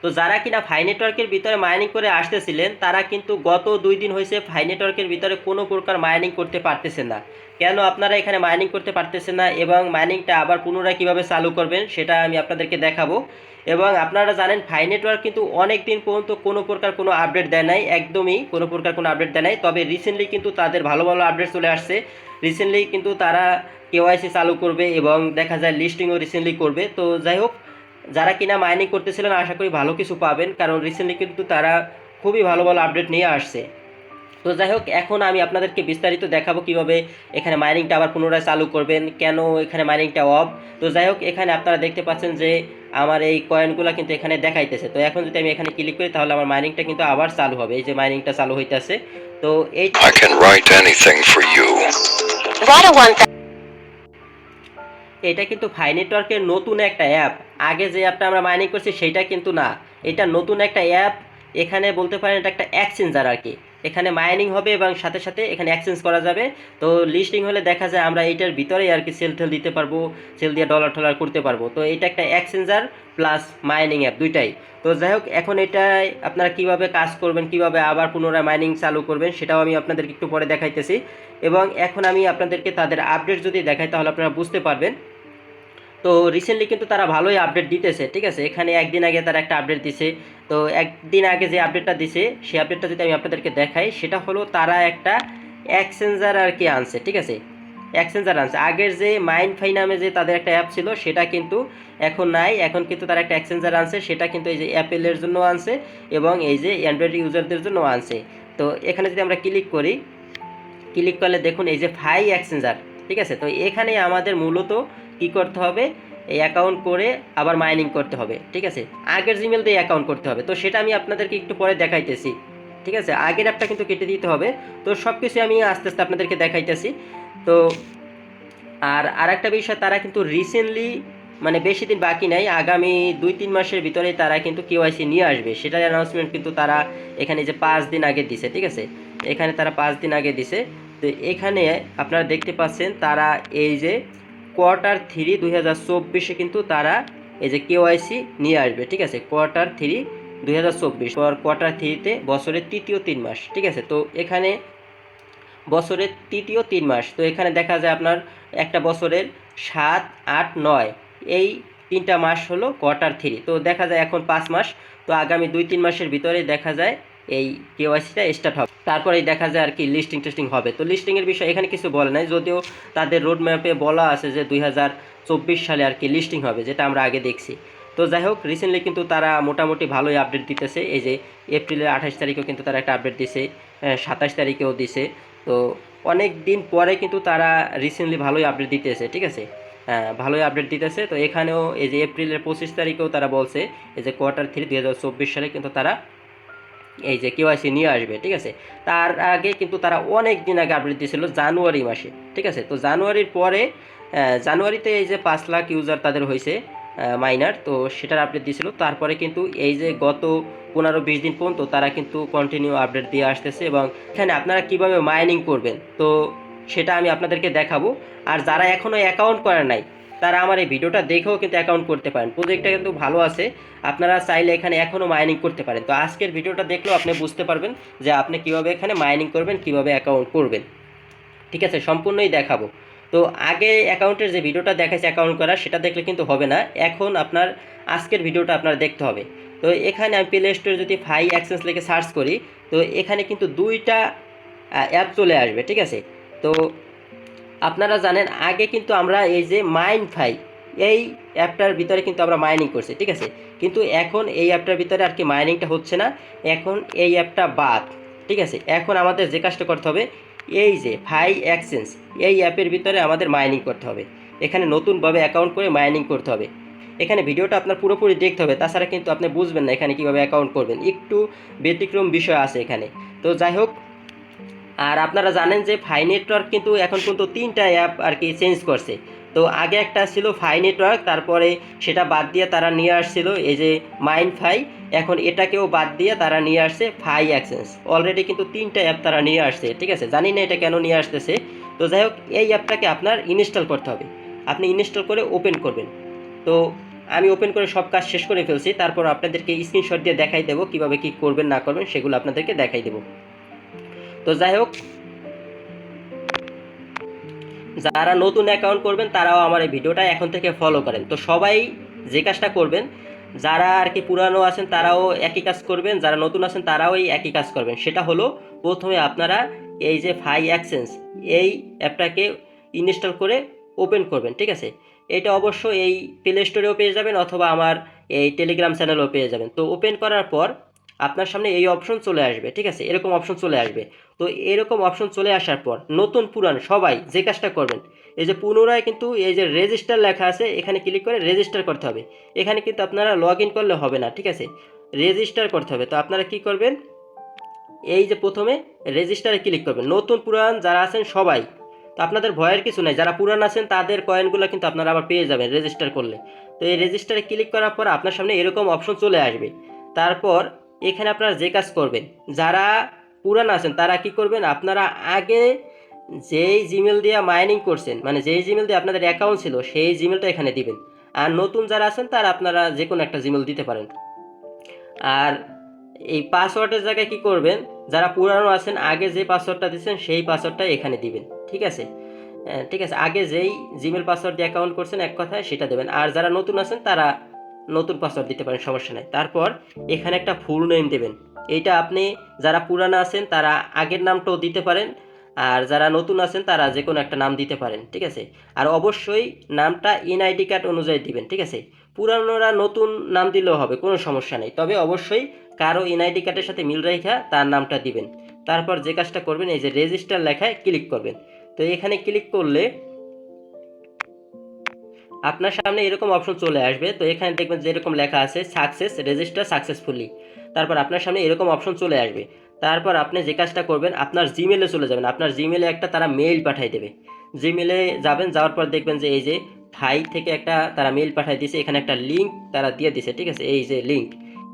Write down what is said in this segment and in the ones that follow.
তো যারা কিনা ফাই নেটওয়ার্কের ভিতরে মাইনিং করে আসতেছিলেন তারা কিন্তু গত 2 দিন হয়েছে ফাই নেটওয়ার্কের ভিতরে কোনো প্রকার মাইনিং করতে পারতেছেন না। কেন আপনারা এখানে মাইনিং করতে পারতেছেন না এবং মাইনিংটা আবার পুনরায় কীভাবে চালু করবেন সেটা আমি আপনাদেরকে দেখাবো। এবং আপনারা জানেন ফাই নেটওয়ার্ক কিন্তু অনেক দিন পর্যন্ত কোনো প্রকার কোনো আপডেট দেয় নাই, একদমই কোনো প্রকার কোনো আপডেট দেয় নাই। তবে রিসেন্টলি কিন্তু তাদের ভালো ভালো আপডেট চলে আসছে। রিসেন্টলি কিন্তু তারা কেওয়াইসি চালু করবে এবং দেখা যায় লিস্টিংও রিসেন্টলি করবে। তো যাই হোক, যারা কিনা মাইনিং করতেছিলেন আশা করি ভালো কিছু পাবেন, কারণ রিসেন্টলি কিন্তু তারা খুবই ভালো ভালো আপডেট নিয়ে আসছে। তো যাই হোক, এখন আমি আপনাদেরকে বিস্তারিত দেখাবো কিভাবে এখানে মাইনিংটা আবার পুনরায় চালু করবেন, কেন এখানে মাইনিংটা অফ। তো যাই হোক, এখানে আপনারা দেখতে পাচ্ছেন যে আমার এই কয়েনগুলো কিন্তু এখানে দেখাইতেছে। তো এখন যদি আমি এখানে ক্লিক করি তাহলে আমার মাইনিংটা কিন্তু আবার চালু হবে। এই যে মাইনিংটা চালু হইতেছে। তো এই এটা কিন্তু ফাই নেটওয়ার্কের নতুন একটা অ্যাপ। আগে যে অ্যাপটা আমরা মাইনিং করছি সেইটা কিন্তু না, এটা নতুন একটা অ্যাপ। এখানে বলতে পারেন এটা একটা এক্সচেঞ্জার আর কি। এখানে মাইনিং হবে এবং সাথে সাথে এখানে এক্সচেঞ্জ করা যাবে। তো লিস্টিং হলে দেখা যায় আমরা এইটার ভিতরেই আর কি সেল টেল দিতে পারবো, সেল দিয়ে ডলার টলার করতে পারবো। তো এটা একটা এক্সচেঞ্জার প্লাস মাইনিং অ্যাপ, দুইটাই। তো যাই হোক, এখন এটাই আপনারা কিভাবে কাজ করবেন, কিভাবে আবার পুনরায় মাইনিং চালু করবেন সেটাও আমি আপনাদেরকে একটু পরে দেখাইতেছি। এবং এখন আমি আপনাদেরকে তাদের আপডেট যদি দেখাই তাহলে আপনারা বুঝতে পারবেন। তো রিসেন্টলি কিন্তু তারা ভালোই আপডেট দিতেছে, ঠিক আছে। এখানে একদিন আগে তারা একটা আপডেট দিছে। তো একদিন আগে যে আপডেটটা দিছে সেই আপডেটটা যদি আমি আপনাদেরকে দেখাই, সেটা হলো তারা একটা এক্সচেঞ্জার আর কি আনছে, ঠিক আছে। এক্সচেঞ্জার আনছে। আগের যে মাইনফাই নামে যে তাদের একটা অ্যাপ ছিল সেটা কিন্তু এখন নাই। এখন কিন্তু তারা একটা এক্সচেঞ্জার আনছে, সেটা কিন্তু এই যে অ্যাপেলের জন্য আনছে এবং এই যে অ্যান্ড্রয়েড ইউজারদের জন্য আনছে। তো এখানে যদি আমরা ক্লিক করি, ক্লিক করলে দেখুন এই যে ফাই এক্সচেঞ্জার, ঠিক আছে। তো এখানে আমাদের মূলত কি করতে হবে, এই অ্যাকাউন্ট করে আবার মাইনিং করতে হবে, ঠিক আছে। আগের জিমেল দিয়ে অ্যাকাউন্ট করতে হবে। তো সেটা আমি আপনাদেরকে একটু পরে দেখাইতেছি, ঠিক আছে। আগের অ্যাপটা কিন্তু কেটে দিতে হবে। তো সব কিছু আমি আস্তে আস্তে আপনাদেরকে দেখাইতেছি। তো আর একটা বিষয়, তারা কিন্তু রিসেন্টলি মানে বেশি দিন বাকি নাই, আগামী 2-3 মাসের ভিতরেই তারা কিন্তু কেওয়াইসি নিয়ে আসবে। সেটার অ্যানাউন্সমেন্ট কিন্তু তারা এখানে যে 5 দিন আগে দিছে, ঠিক আছে। এখানে তারা 5 দিন আগে দিছে। তো এখানে আপনারা দেখতে পাচ্ছেন তারা এই যে Q3 2024 কিন্তু তারা এই যে কেওয়াইসি নিয়ে আসবে, ঠিক আছে। Q3 2024 পর Q3-তে বছরের তৃতীয় 3 মাস, ঠিক আছে। তো এখানে বছরের তৃতীয় 3 মাস। তো এখানে দেখা যায় আপনার একটা বছরের 7, 8, 9 এই 3টা মাস হলো Q3। তো দেখা যায় এখন 5 মাস। তো আগামী 2-3 মাসের ভিতরে দেখা যায় এই কেওয়াইসিটা স্টার্ট হবে। তারপরেই দেখা যায় আর কি লিস্টিং টেস্টিং হবে। তো লিস্টিংয়ের বিষয়ে এখানে কিছু বলে নাই, যদিও তাদের রোড ম্যাপে বলা আছে যে 2024 সালে আর কি লিস্টিং হবে, যেটা আমরা আগে দেখছি। তো যাই হোক, রিসেন্টলি কিন্তু তারা মোটামুটি ভালোই আপডেট দিতেছে। এই যে এপ্রিলের 28 তারিখেও কিন্তু তারা একটা আপডেট দিছে, 27 তারিখেও দিছে। তো অনেক দিন পরে কিন্তু তারা রিসেন্টলি ভালোই আপডেট দিতেছে, ঠিক আছে। হ্যাঁ, ভালোই আপডেট দিতেছে। তো এখানেও এই যে এপ্রিলের 25 তারিখেও তারা বলছে এই যে Q3 2024 সালে কিন্তু তারা এই যে কেওয়াইসি নিয়ে আসবে, ঠিক আছে। তার আগে কিন্তু তারা অনেক দিন আগে আপডেট দিয়েছিল জানুয়ারি মাসে, ঠিক আছে। তো জানুয়ারির পরে জানুয়ারিতে এই যে 5 লাখ ইউজার তাদের হয়েছে মাইনার, তো সেটার আপডেট দিয়েছিল। তারপরে কিন্তু এই যে গত 15-20 দিন পর্যন্ত তারা কিন্তু কন্টিনিউ আপডেট দিয়ে আসতেছে। এবং এখানে আপনারা কিভাবে মাইনিং করবেন তো সেটা আমি আপনাদেরকে দেখাবো। আর যারা এখনও অ্যাকাউন্ট করে নাই তারা আমার এই ভিডিওটা দেখেও কিন্তু অ্যাকাউন্ট করতে পারেন। প্রজেক্টটা কিন্তু ভালো আছে, আপনারা চাইলে এখানে এখনও মাইনিং করতে পারেন। তো আজকের ভিডিওটা দেখলেও আপনি বুঝতে পারবেন যে আপনি কীভাবে এখানে মাইনিং করবেন, কীভাবে অ্যাকাউন্ট করবেন, ঠিক আছে। সম্পূর্ণই দেখাবো। তো আগে অ্যাকাউন্টের যে ভিডিওটা দেখাচ্ছে অ্যাকাউন্ট করা, সেটা দেখলে কিন্তু হবে না। এখন আপনার আজকের ভিডিওটা আপনার দেখতে হবে। তো এখানে আমি প্লে স্টোরে যদি ফাই এক্সচেঞ্জ লিখে সার্চ করি, তো এখানে কিন্তু 2টা অ্যাপ চলে আসবে, ঠিক আছে। তো আপনারা জানেন আগে কিন্তু আমরা এই যে মাইনফাই এই অ্যাপটার ভিতরে কিন্তু আমরা মাইনিং করছি, ঠিক আছে। কিন্তু এখন এই অ্যাপটার ভিতরে আর কি মাইনিংটা হচ্ছে না, এখন এই অ্যাপটা বাদ, ঠিক আছে। এখন আমাদের যে কাজটা করতে হবে, এই যে ফাই এক্সচেঞ্জ এই অ্যাপের ভিতরে আমাদের মাইনিং করতে হবে। এখানে নতুনভাবে অ্যাকাউন্ট করে মাইনিং করতে হবে। এখানে ভিডিওটা আপনার পুরোপুরি দেখতে হবে, তাছাড়া কিন্তু আপনি বুঝবেন না এখানে কীভাবে অ্যাকাউন্ট করবেন। একটু ব্যতিক্রম বিষয় আছে এখানে। তো যাই হোক, আর আপনারা জানেন যে ফাই নেটওয়ার্ক কিন্তু এখন পর্যন্ত 3টা অ্যাপ আর কি চেঞ্জ করছে। তো আগে একটা ছিল ফাই নেটওয়ার্ক, তারপরে সেটা বাদ দিয়ে তারা নিয়ে আসছিল এই যে মাইনফাই। এখন এটাকেও বাদ দিয়ে তারা নিয়ে আসছে ফাই এক্সচেঞ্জ। অলরেডি কিন্তু 3টা অ্যাপ তারা নিয়ে আসছে, ঠিক আছে। জানি না এটা কেন নিয়ে আসতেছে। তো যাই হোক, এই অ্যাপটাকে আপনার ইনস্টল করতে হবে। আপনি ইনস্টল করে ওপেন করবেন। তো আমি ওপেন করে সব কাজ শেষ করে ফেলছি, তারপর আপনাদেরকে স্ক্রিনশট দিয়ে দেখাই দেবো কীভাবে কী করবেন না করবেন, সেগুলো আপনাদেরকে দেখাই দেবো। তো যাই হোক, যারা নতুন অ্যাকাউন্ট করবেন তারাও আমার এই ভিডিওটা এখন থেকে ফলো করেন। তো সবাই যে কাজটা করবেন, যারা আর কি পুরানো আছেন তারাও একই কাজ করবেন, যারা নতুন আছেন তারাও এই একই কাজ করবেন। সেটা হলো, প্রথমে আপনারা এই যে ফাই এক্সচেঞ্জ এই অ্যাপটাকে ইনস্টল করে ওপেন করবেন, ঠিক আছে। এটা অবশ্য এই প্লে স্টোরেও পেয়ে যাবেন অথবা আমার এই টেলিগ্রাম চ্যানেলেও পেয়ে যাবেন। তো ওপেন করার পর আপনার সামনে এই অপশন চলে আসবে, ঠিক আছে, এরকম অপশন চলে আসবে। তো এরকম অপশন চলে আসার পর নতুন পুরান সবাই যে কাজটা করবেন, এই যে পুনরায় কিন্তু এই যে রেজিস্টার লেখা আছে এখানে ক্লিক করে রেজিস্টার করতে হবে। এখানে কিন্তু আপনারা লগ ইন করলে হবে না, ঠিক আছে, রেজিস্টার করতে হবে। তো আপনারা কি করবেন, এই যে প্রথমে রেজিস্টারে ক্লিক করবেন, নতুন পুরান যারা আছেন সবাই। তো আপনাদের ভয়ের কিছু নাই, যারা পুরান আছেন তাদের কয়েনগুলো কিন্তু আপনারা আবার পেয়ে যাবেন রেজিস্টার করলে। তো এই রেজিস্টারে ক্লিক করার পর আপনার সামনে এরকম অপশন চলে আসবে। তারপর এখানে আপনারা যে কাজ করবেন, যারা পুরান আছেন তারা কি করবেন, আপনারা আগে যেই জিমেল দিয়ে মাইনিং করছেন, মানে যেই জিমেল দিয়ে আপনাদের অ্যাকাউন্ট ছিল সেই জিমেলটা এখানে দিবেন। আর নতুন যারা আছেন তারা আপনারা যে কোনো একটা জিমেল দিতে পারেন। আর এই পাসওয়ার্ডের জায়গায় কি করবেন, যারা পুরানো আছেন আগে যে পাসওয়ার্ডটা দিচ্ছেন সেই পাসওয়ার্ডটা এখানে দিবেন, ঠিক আছে। ঠিক আছে, আগে যেই জিমেল পাসওয়ার্ড দিয়ে অ্যাকাউন্ট করছেন এক কথায় সেটা দেবেন। আর যারা নতুন আছেন তারা নতুন পাসওয়ার্ড দিতে পারেন, সমস্যা নেই। তারপর এখানে একটা ফুল নেম দেবেন। এইটা আপনি যারা পুরানো আছেন তারা আগের নামটাও দিতে পারেন, আর যারা নতুন আছেন তারা যে কোনো একটা নাম দিতে পারেন, ঠিক আছে। আর অবশ্যই নামটা এনআইডি কার্ড অনুযায়ী দিবেন, ঠিক আছে। পুরানোরা নতুন নাম দিলেও হবে, কোনো সমস্যা নেই, তবে অবশ্যই কারো এনআইডি কার্ডের সাথে মিল রেখা তার নামটা দিবেন। তারপর যে কাজটা করবেন, এই যে রেজিস্টার লেখায় ক্লিক করবেন। তো এখানে ক্লিক করলে আপনার সামনে এরকম অপশন চলে আসবে। তো এখানে দেখবেন যে এরকম লেখা আছে সাকসেস রেজিস্টার সাকসেসফুলি। তারপর আপনার সামনে এরকম অপশন চলে আসবে। তারপর আপনি যে কাজটা করবেন, আপনার জিমেলে চলে যাবেন। আপনার জিমেলে একটা তারা মেইল পাঠিয়ে দেবে। জিমেলে যাবেন, যাওয়ার পর দেখবেন যে এই যে ফাই থেকে একটা তারা মেইল পাঠিয়ে দিয়েছে, এখানে একটা লিঙ্ক তারা দিয়ে দিয়েছে, ঠিক আছে। এই যে লিঙ্ক,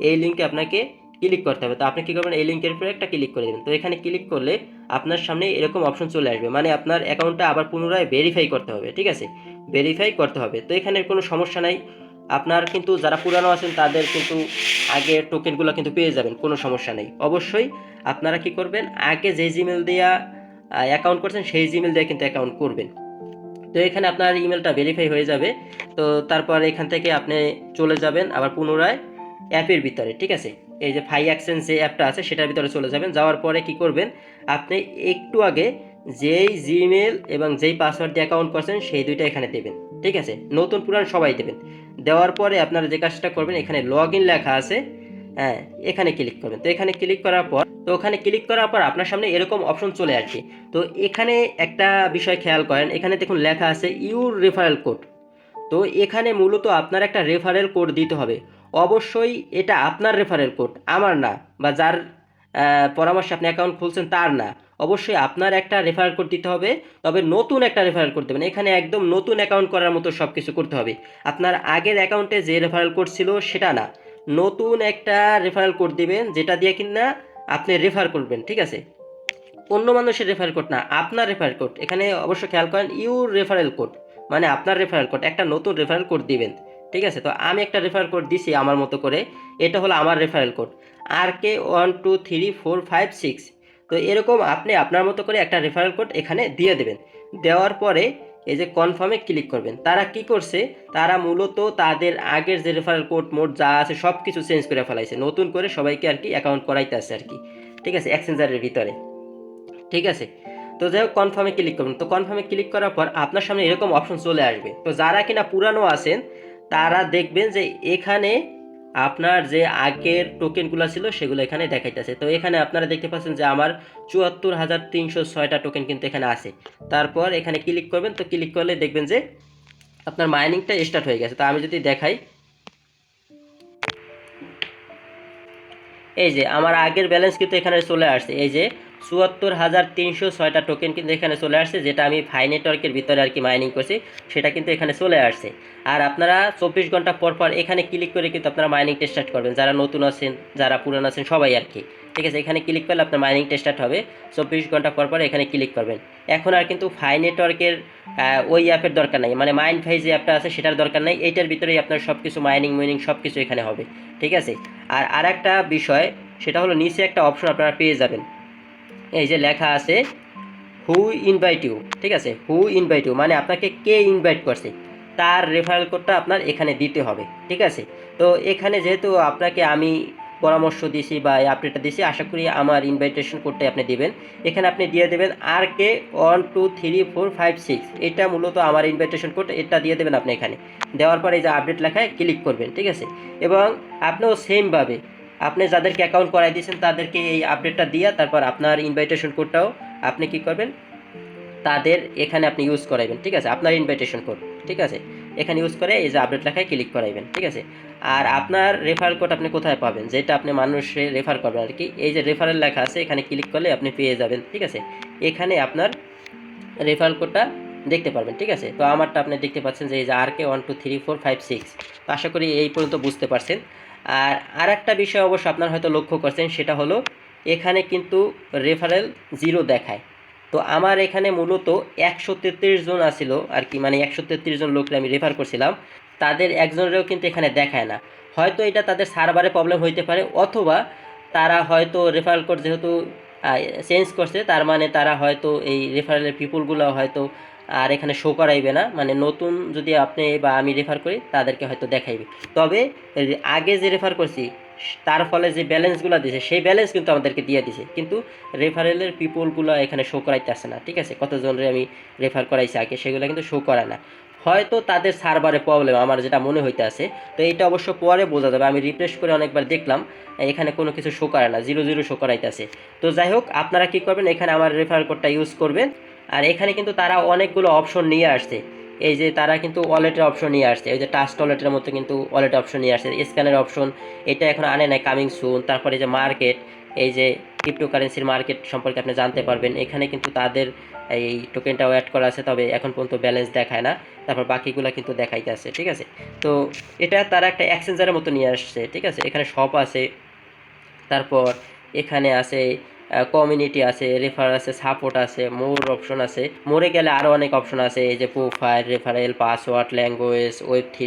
এই লিঙ্কে আপনাকে ক্লিক করতে হবে। তো আপনি কী করবেন, এই লিঙ্কের উপরে একটা ক্লিক করে দেবেন। তো এখানে ক্লিক করলে আপনার সামনে এরকম অপশন চলে আসবে, মানে আপনার অ্যাকাউন্টটা আবার পুনরায় ভেরিফাই করতে হবে, ঠিক আছে, ভেরিফাই করতে হবে। তো এখানে কোনো সমস্যা নাই, আপনার কিন্তু যারা পুরানো আছেন তাদের কিন্তু আগে টোকেনগুলো কিন্তু পেয়ে যাবেন, কোনো সমস্যা নেই। অবশ্যই আপনারা কি করবেন, আগে যে জিমেল দিয়ে অ্যাকাউন্ট করছেন সেই জিমেল দিয়ে কিন্তু অ্যাকাউন্ট করবেন। তো এখানে আপনার ইমেলটা ভেরিফাই হয়ে যাবে। তো তারপর এখান থেকে আপনি চলে যাবেন আবার পুনরায় অ্যাপের ভিতরে, ঠিক আছে। এই যে ফাই এক্সচেঞ্জ যে অ্যাপটা আছে সেটার ভিতরে চলে যাবেন। যাওয়ার পরে কি করবেন, আপনি একটু আগে যেই জিমেল এবং যেই পাসওয়ার্ড দিয়ে অ্যাকাউন্ট করছেন সেই দুইটা এখানে দেবেন, ঠিক আছে। নতুন পুরান সবাই দেবেন। দেওয়ার পরে আপনারা যে কাজটা করবেন, এখানে লগ ইন লেখা আছে, হ্যাঁ, এখানে ক্লিক করবেন। তো এখানে ক্লিক করার পর, তো ওখানে ক্লিক করার পর আপনার সামনে এরকম অপশন চলে আসবে। তো এখানে একটা বিষয় খেয়াল করেন, এখানে দেখুন লেখা আছে ইউর রেফারেল কোড। তো এখানে মূলত আপনার একটা রেফারেল কোড দিতে হবে। অবশ্যই এটা আপনার রেফারেল কোড, আমার না, বা যার পরামর্শে আপনি অ্যাকাউন্ট খুলছেন তার না। অবশ্যই আপনার একটা রেফারেল কোড দিতে হবে, তবে নতুন একটা রেফারেল কোড দেবেন। এখানে একদম নতুন অ্যাকাউন্ট করার মতো সব কিছু করতে হবে। আপনার আগের অ্যাকাউন্টে যে রেফারেল কোড ছিল সেটা না, নতুন একটা রেফারেল কোড দিবেন যেটা দিয়ে কিনা আপনি রেফার করবেন, ঠিক আছে। অন্য মানুষের রেফারেল কোড না, আপনার রেফারেল কোড। এখানে অবশ্য খেয়াল করেন ইউর রেফারেল কোড, মানে আপনার রেফারেল কোড, একটা নতুন রেফারেল কোড দিবেন, ঠিক আছে। তো আমি একটা রেফারেল কোড দিছি আমার মতো করে, এটা হলো আমার রেফারেল কোড RK123456। তো এরকম আপনি আপনার মতো করে একটা রেফারেল কোড এখানে দিয়ে দেবেন। দেওয়ার পরে এই যে কনফার্মে ক্লিক করবেন। তারা কি করছে, তারা মূলত তাদের আগের যে রেফারেল কোড মোড যা আছে সব কিছু চেঞ্জ করে ফেলাইছে, নতুন করে সবাইকে আর কি অ্যাকাউন্ট করাইতে আছে আর কি, ঠিক আছে, এক্সচেঞ্জারের ভিতরে, ঠিক আছে। তো যাই হোক, কনফার্মে ক্লিক করবেন। তো কনফার্মে ক্লিক করার পর আপনার সামনে এরকম অপশন চলে আসবে। তো যারা কিনা পুরানো আছেন তারা দেখবেন যে এখানে আপনার যে আগের টোকেনগুলো ছিল সেগুলো এখানে দেখাইতেছে। তো এখানে আপনারা দেখতে পাচ্ছেন যে আমার ৭৪,৩০৬টা টোকেন কিন্তু এখানে আছে। তারপর এখানে ক্লিক করবেন। তো ক্লিক করলে দেখবেন যে আপনার মাইনিংটা স্টার্ট হয়ে গেছে। তো আমি যদি দেখাই, এই যে আমার আগের ব্যালেন্স কিন্তু এখানে চলে আসছে, এই যে ৭৪,৩০৬টা টোকেন কিন্তু এখানে চলে আসছে, যেটা আমি ফাই নেটওয়ার্কের ভিতরে আর কি মাইনিং করছি সেটা কিন্তু এখানে চলে আসছে। আর আপনারা ২৪ ঘন্টা পর পর এখানে ক্লিক করে কিন্তু আপনারা মাইনিংটা স্টার্ট করবেন, যারা নতুন আছেন যারা পুরান আছেন সবাই আর কি, ঠিক আছে, এখানে ক্লিক করলে আপনার মাইনিংটা স্টার্ট হবে। 24 ঘন্টা পর পর এখানে ক্লিক করবেন। এখন আর কিন্তু ফাই নেটওয়ার্কের ওই অ্যাপের দরকার নাই, মানে মাইনফাই যে অ্যাপটা আছে সেটার দরকার নাই, এইটার ভিতরেই আপনার সব কিছু মাইনিং সব কিছু এখানে হবে, ঠিক আছে। আর একটা বিষয়, সেটা হলো নিচে একটা অপশন আপনারা পেয়ে যাবেন, এই যে লেখা আছে হু ইনভাইট ইউ, ঠিক আছে, হু ইনভাইট ইউ মানে আপনাকে কে ইনভাইট করছে তার রেফারেল কোডটা আপনার এখানে দিতে হবে, ঠিক আছে। তো এখানে যেহেতু আপনাকে আমি পরামর্শ দিছি বা এই আপডেটটা দিছি, আশা করি আমার ইনভাইটেশন কোডটাই আপনি দিবেন। এখানে আপনি দিয়ে দেবেন RK123456, এটা মূলত আমার ইনভাইটেশন কোড, এটা দিয়ে দেবেন আপনি। এখানে দেওয়ার পরে এই যে আপডেট লেখায় ক্লিক করবেন, ঠিক আছে। এবং আপনিও সেমভাবে আপনি যাদেরকে অ্যাকাউন্ট করাই দিয়েছেন তাদেরকে এই আপডেটটা দিয়ে তারপর আপনার ইনভাইটেশন কোডটাও আপনি কী করবেন, তাদের এখানে আপনি ইউজ করাইবেন, ঠিক আছে, আপনার ইনভাইটেশন কোড, ঠিক আছে, এখানে ইউজ করে এই যে আপডেট লেখায় ক্লিক করাইবেন, ঠিক আছে। আর আপনার রেফারেল কোড আপনি কোথায় পাবেন, যেটা আপনি মানুষে রেফার করবেন আর কি, এই যে রেফারেল লেখা আছে এখানে ক্লিক করলে আপনি পেয়ে যাবেন, ঠিক আছে। এখানে আপনার রেফারেল কোডটা দেখতে পারবেন, ঠিক আছে। তো আমারটা আপনি দেখতে পাচ্ছেন যে এই যে RK123456। তো আশা করি এই পর্যন্ত বুঝতে পারছেন। আর একটা বিষয় অবশ্য আপনার হয়তো লক্ষ্য করছেন, সেটা হলো এখানে কিন্তু রেফারেল 0 দেখায়। তো আমার এখানে মূলত 133 জন আসিল আর কি, মানে 133 জন লোককে আমি রেফার করছিলাম, তাদের একজনেরও কিন্তু এখানে দেখায় না। হয়তো এটা তাদের সার্ভারে প্রবলেম হইতে পারে, অথবা তারা হয়তো রেফারেল কোড যেহেতু চেঞ্জ করছে, তার মানে তারা হয়তো এই রেফারেলের পিপুলগুলো হয়তো আর এখানে শো করাইবে না, মানে নতুন যদি আপনি বা আমি রেফার করি তাদেরকে হয়তো দেখাইবে। তবে আগে যে রেফার করছি তার ফলে যে ব্যালেন্সগুলো দিয়েছে সেই ব্যালেন্স কিন্তু আমাদেরকে দিয়ে দিছে, কিন্তু রেফারেলের পিপলগুলো এখানে শো করাইতে আসে না, ঠিক আছে। কতজনের আমি রেফার করাইছি আগে সেগুলো কিন্তু শো করে না, হয়তো তাদের সার্ভারে প্রবলেম, আমার যেটা মনে হইতে আছে। তো এইটা অবশ্য পরে বোঝা যাবে, আমি রিফ্রেশ করে অনেকবার দেখলাম এখানে কোনো কিছু শো করে না, 0 শো করাইতেছে। তো যাই হোক, আপনারা কী করবেন, এখানে আমার রেফার কোডটা ইউজ করবেন। আর এখানে কিন্তু তারা অনেকগুলো অপশন নিয়ে আসছে, এই যে তারা কিন্তু ওয়ালেটের অপশন নিয়ে আসছে, এই যে টাচ ওয়ালেটের মতো কিন্তু ওয়ালেট অপশন নিয়ে আসছে, স্ক্যানের অপশন এটা এখন আনে নাই, কামিং সুন। তারপরে যে মার্কেট, এই যে ক্রিপ্টোকারেন্সির মার্কেট সম্পর্কে আপনি জানতে পারবেন, এখানে কিন্তু তাদের এই টোকেনটাও অ্যাড করা আছে, তবে এখন পর্যন্ত ব্যালেন্স দেখায় না। তারপর বাকিগুলো কিন্তু দেখাইতে আছে, ঠিক আছে। তো এটা তারা একটা এক্সচেঞ্জারের মতো নিয়ে আসছে, ঠিক আছে। এখানে শপ আছে, তারপর এখানে আছে কমিউনিটি আছে, রেফার আছে, সাপোর্ট আছে, মোর অপশন আছে, মোরে গেলে আরও অনেক অপশন আছে, এই যে প্রোফাইল, রেফারেল, পাসওয়ার্ড, ল্যাঙ্গুয়েজ, ওয়েব3,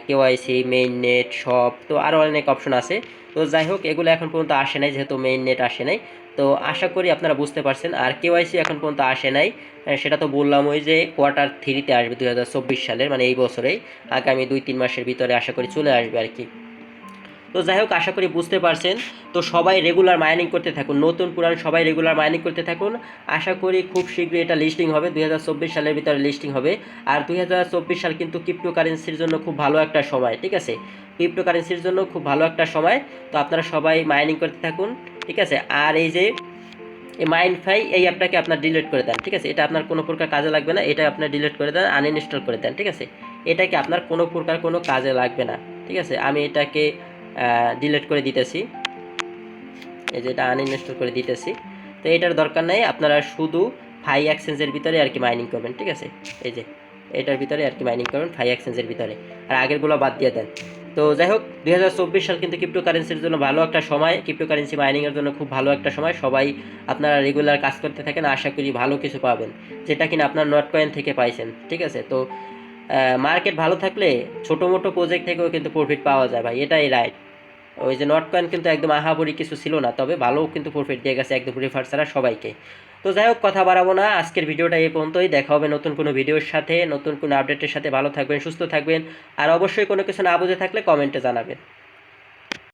কেওয়াইসি, মেইন নেট, শপ, তো আরও অনেক অপশন আছে। তো যাই হোক, এগুলো এখন পর্যন্ত আসে নাই, যেহেতু মেইন নেট আসে নাই। তো আশা করি আপনারা বুঝতে পারছেন। আর কেওয়াইসি এখন পর্যন্ত আসে নাই, সেটা তো বললাম ওই যে Q3 আসবে 2024 সালের, মানে এই বছরেই, আগামী 2-3 মাসের ভিতরে আশা করি চলে আসবে আর কি। তো যাই হোক, আশা করি বুঝতে পারছেন। তো সবাই রেগুলার মাইনিং করতে থাকুন, নতুন পুরান সবাই রেগুলার মাইনিং করতে থাকুন। আশা করি খুব শীঘ্রই এটা লিস্টিং হবে, 2024 সালের ভিতরে লিস্টিং হবে। আর 2024 সাল কিন্তু ক্রিপ্টোকারেন্সির জন্য খুব ভালো একটা সময়, ঠিক আছে, ক্রিপ্টোকারেন্সির জন্য খুব ভালো একটা সময়। তো আপনারা সবাই মাইনিং করতে থাকুন, ঠিক আছে। আর এই যে এই মাইনফাই এই অ্যাপটাকে আপনার ডিলিট করে দেন, ঠিক আছে, এটা আপনার কোনো প্রকার কাজে লাগবে না, এটা আপনার ডিলিট করে দেন, আনইনস্টল করে দেন, ঠিক আছে। এটাকে আপনার কোনো প্রকার কোনো কাজে লাগবে না, ঠিক আছে। আমি এটাকে ডিলিট করে দিতেছি, এই যে এটা আনইনস্টল করে দিতেছি। তো এটার দরকার নেই, আপনারা শুধু ফাই এক্সচেঞ্জের ভিতরে আর কি মাইনিং করবেন, ঠিক আছে। এই যে এটার ভিতরে আর কি মাইনিং করবেন, ফাই এক্সচেঞ্জের ভিতরে, আর আগেরগুলো বাদ দিয়ে দেন। তো যাই হোক, 2024 সাল কিন্তু ক্রিপ্টোকারেন্সির জন্য ভালো একটা সময়, ক্রিপ্টোকারেন্সি মাইনিংয়ের জন্য খুব ভালো একটা সময়। সবাই আপনারা রেগুলার কাজ করতে থাকেন, আশা করি ভালো কিছু পাবেন, যেটা কিনা আপনার নট কয়েন থেকে পাইছেন, ঠিক আছে। তো মার্কেট ভালো থাকলে ছোটো মোটো প্রজেক্ট থেকেও কিন্তু প্রফিট পাওয়া যায় ভাই, এটাই রাইট। ওই যে নট কয়েন কিন্তু একদম আহামরি কিছু ছিল না, তবে ভালোও কিন্তু প্রফিট দিয়ে গেছে একদম রেফার ছাড়া সবাইকে। তো যাই হোক, কথা বাড়াবো না, আজকের ভিডিওটা এই পর্যন্তই। দেখা হবে নতুন কোনো ভিডিওর সাথে, নতুন কোনো আপডেটের সাথে। ভালো থাকবেন, সুস্থ থাকবেন, আর অবশ্যই কোনো কিছু না বুঝে থাকলে কমেন্টে জানাবেন।